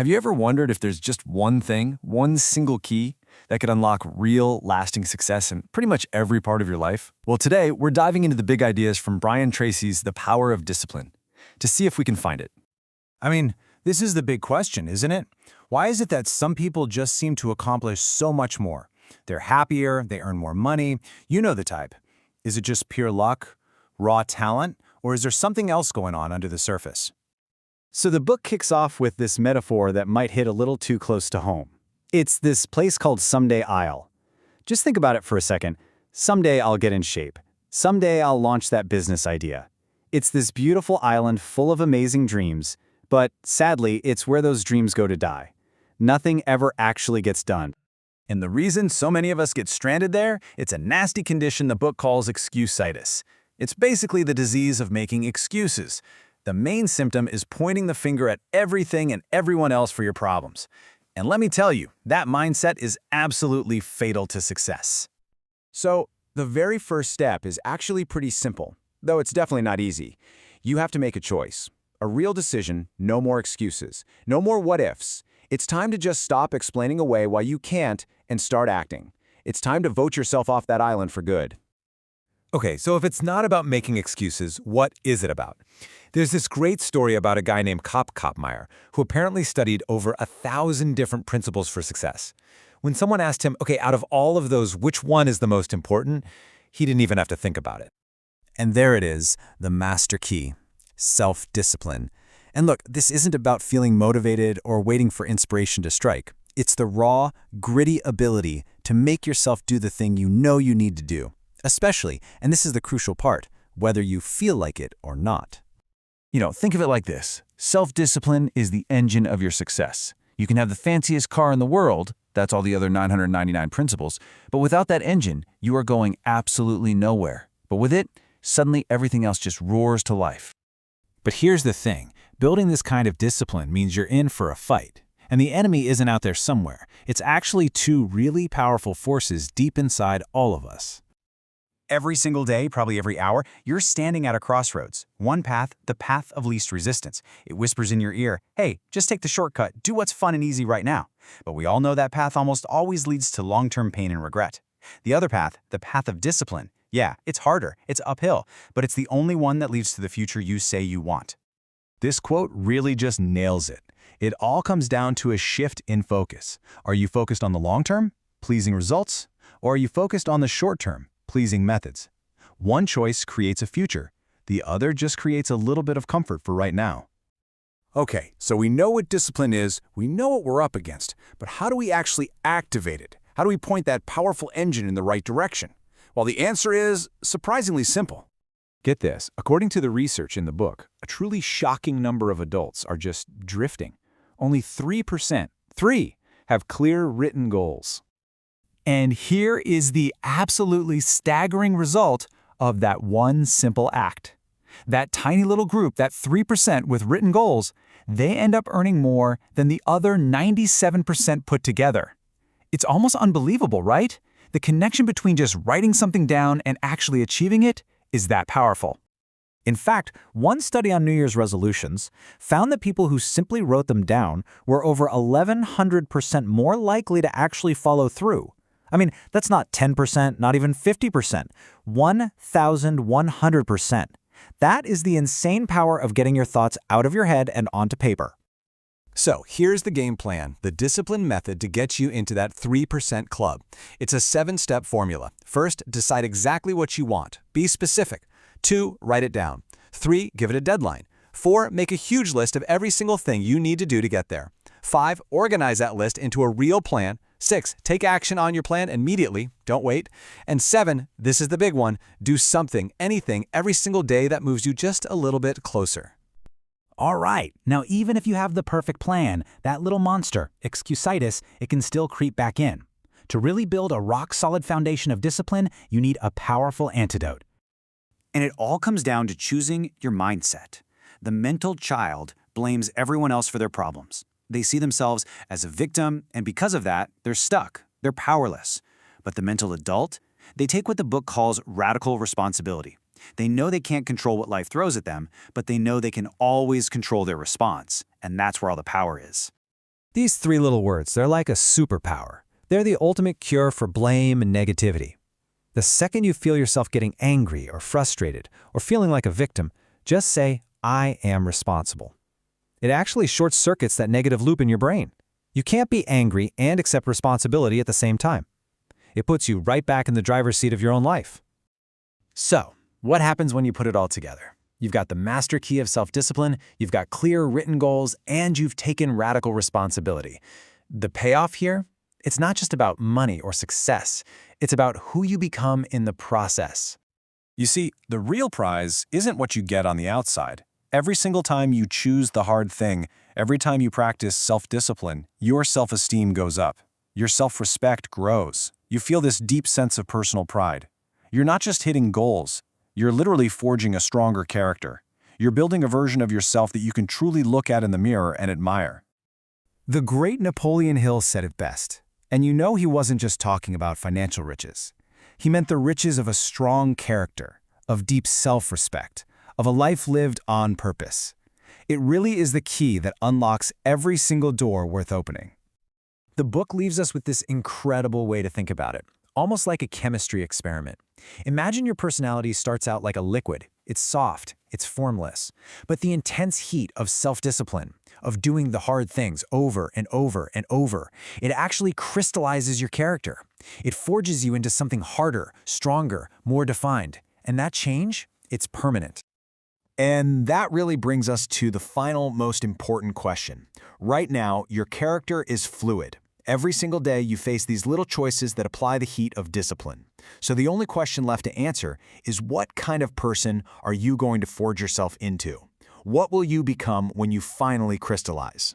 Have you ever wondered if there's just one thing, one single key, that could unlock real, lasting success in pretty much every part of your life? Well, today, we're diving into the big ideas from Brian Tracy's The Power of Discipline to see if we can find it. I mean, this is the big question, isn't it? Why is it that some people just seem to accomplish so much more? They're happier, they earn more money, you know the type. Is it just pure luck, raw talent, or is there something else going on under the surface? So the book kicks off with this metaphor that might hit a little too close to home. It's this place called Someday I'll. Just think about it for a second. Someday I'll get in shape. Someday I'll launch that business idea. It's this beautiful island full of amazing dreams, but sadly, it's where those dreams go to die. Nothing ever actually gets done. And the reason so many of us get stranded there, it's a nasty condition the book calls excuse-itis. It's basically the disease of making excuses. The main symptom is pointing the finger at everything and everyone else for your problems. And let me tell you, that mindset is absolutely fatal to success. So, the very first step is actually pretty simple, though it's definitely not easy. You have to make a choice. A real decision, no more excuses, no more what-ifs. It's time to just stop explaining away why you can't and start acting. It's time to vote yourself off that island for good. Okay, so if it's not about making excuses, what is it about? There's this great story about a guy named Kopmeyer, who apparently studied over 1,000 different principles for success. When someone asked him, okay, out of all of those, which one is the most important? He didn't even have to think about it. And there it is, the master key, self-discipline. And look, this isn't about feeling motivated or waiting for inspiration to strike. It's the raw, gritty ability to make yourself do the thing you know you need to do. Especially, and this is the crucial part, whether you feel like it or not. Think of it like this. Self-discipline is the engine of your success. You can have the fanciest car in the world, that's all the other 999 principles, but without that engine, you are going absolutely nowhere. But with it, suddenly everything else just roars to life. But here's the thing. Building this kind of discipline means you're in for a fight. And the enemy isn't out there somewhere. It's actually two really powerful forces deep inside all of us. Every single day, probably every hour, you're standing at a crossroads. One path, the path of least resistance. It whispers in your ear, hey, just take the shortcut, do what's fun and easy right now. But we all know that path almost always leads to long-term pain and regret. The other path, the path of discipline. Yeah, it's harder, it's uphill, but it's the only one that leads to the future you say you want. This quote really just nails it. It all comes down to a shift in focus. Are you focused on the long term, pleasing results, or are you focused on the short term, pleasing methods? One choice creates a future. The other just creates a little bit of comfort for right now. Okay, so we know what discipline is, we know what we're up against, but how do we actually activate it? How do we point that powerful engine in the right direction? Well, the answer is surprisingly simple. Get this, according to the research in the book, a truly shocking number of adults are just drifting. Only 3%, have clear written goals. And here is the absolutely staggering result of that one simple act. That tiny little group, that 3% with written goals, they end up earning more than the other 97% put together. It's almost unbelievable, right? The connection between just writing something down and actually achieving it is that powerful. In fact, one study on New Year's resolutions found that people who simply wrote them down were over 1,100% more likely to actually follow through. I mean, that's not 10%, not even 50%, 1,100%. That is the insane power of getting your thoughts out of your head and onto paper. So here's the game plan, the discipline method to get you into that 3% club. It's a 7-step formula. First, decide exactly what you want. Be specific. 2, write it down. 3, give it a deadline. 4, make a huge list of every single thing you need to do to get there. 5, organize that list into a real plan. 6, take action on your plan immediately, don't wait. And 7, this is the big one, do something, anything, every single day that moves you just a little bit closer. All right, now even if you have the perfect plan, that little monster, excuse-itis, it can still creep back in. To really build a rock-solid foundation of discipline, you need a powerful antidote. And it all comes down to choosing your mindset. The mental child blames everyone else for their problems. They see themselves as a victim, and because of that, they're stuck, they're powerless. But the mental adult, they take what the book calls radical responsibility. They know they can't control what life throws at them, but they know they can always control their response, and that's where all the power is. These three little words, they're like a superpower. They're the ultimate cure for blame and negativity. The second you feel yourself getting angry or frustrated or feeling like a victim, just say, I am responsible. It actually short-circuits that negative loop in your brain. You can't be angry and accept responsibility at the same time. It puts you right back in the driver's seat of your own life. So, what happens when you put it all together? You've got the master key of self-discipline, you've got clear written goals, and you've taken radical responsibility. The payoff here? It's not just about money or success. It's about who you become in the process. You see, the real prize isn't what you get on the outside. Every single time you choose the hard thing, every time you practice self-discipline, your self-esteem goes up. Your self-respect grows. You feel this deep sense of personal pride. You're not just hitting goals. You're literally forging a stronger character. You're building a version of yourself that you can truly look at in the mirror and admire. The great Napoleon Hill said it best. And you know he wasn't just talking about financial riches. He meant the riches of a strong character, of deep self-respect, of a life lived on purpose. It really is the key that unlocks every single door worth opening. The book leaves us with this incredible way to think about it, almost like a chemistry experiment. Imagine your personality starts out like a liquid. It's soft, it's formless. But the intense heat of self-discipline, of doing the hard things over and over and over, it actually crystallizes your character. It forges you into something harder, stronger, more defined. And that change, it's permanent. And that really brings us to the final, most important question. Right now, your character is fluid. Every single day, you face these little choices that apply the heat of discipline. So the only question left to answer is, what kind of person are you going to forge yourself into? What will you become when you finally crystallize?